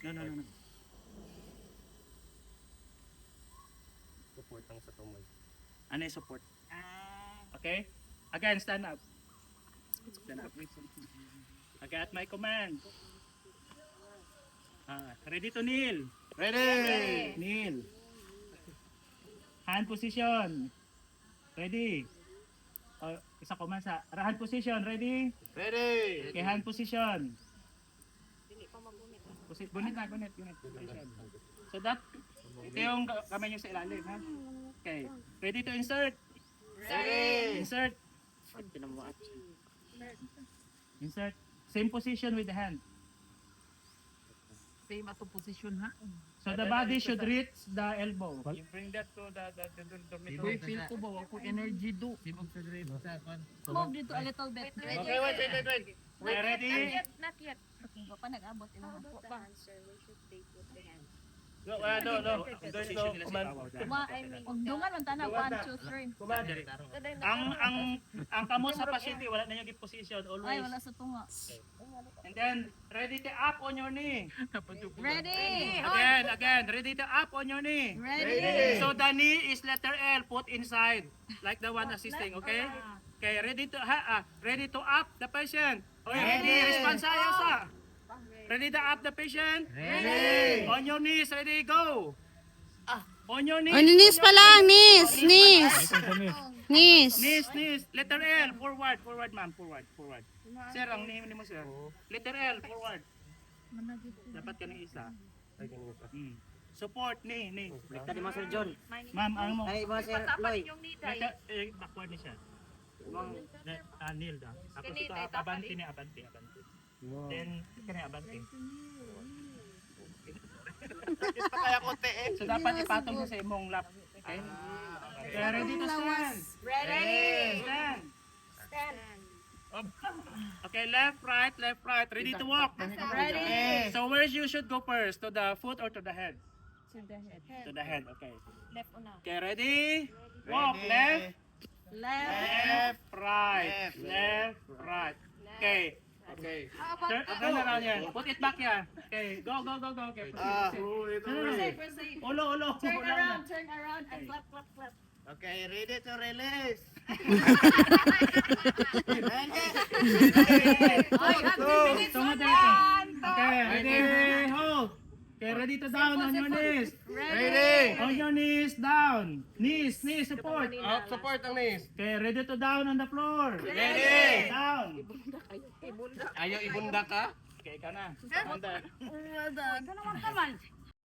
No. Support ang sa tumoy. Ano yung support? Okay? Again, stand up. Stand up. Okay, at my command. Ready to kneel. Ready! Kneel. Hand position. Ready. Isa command sa hand position. Ready? Ready! Okay, hand position. Gunit. Position. So that, ito yung kamay nyo sa ilalim, ha? Okay. Ready to insert? Ready! Insert. Insert. Same position with the hand. Same ato position ha. So the body should reach the elbow. You bring that to the Uy, feel ko ba ako energy do. Move dito a little bit. Okay, wait. Okay, ready? Not yet. Okay, pa nag-abot ila. No. There's no command. Kung dungan man tanaw 1 2 3. Command. Ang kamot sa pasyente wala na yung position Ay always. wala sa tunga. And then ready to up on your knee. Ready. Again, ready to up on your knee. Ready. So the knee is letter L put inside like the one assisting, okay? Okay, ready to up the patient. Okay, ready, response ayaw sa. Ready to up the patient? Ready! On your knees, ready, go! On your knees. O, knees pa lang, knees. Knees. Letter L, forward ma'am, forward. Sir, ang name mo sir. Letter L, forward. Dapat ka ng isa. Support, knee. Tadi Mas Sir John. Ma'am, ang mo. Ay, Mas Sir Loy. Backward niya siya. Kneel daw. Ako ito, abante. Then, abante. Kaya konti eh. So, dapat ipatong siya sa imong lap. Okay? Okay, ready to stand? Stand. Okay, left, right. Ready to walk? Ready. So, where you should go first? To the foot or to the head? To the head, okay. Left una. Okay, ready? Walk, left, right. Okay. Turn around yan. Put it back yan. Okay, go. Okay, proceed. Ulo. Turn around and clap. Okay, ready to release. Tungo. Okay, ready, hold. Okay, ready to down on your knees. Ready! On your knees, down. Knees, support. Support ang knees. Okay, ready to down on the floor. Ready! Down. Ayaw ibunda ka? Okay, ikaw na. Ikaw naman kaman.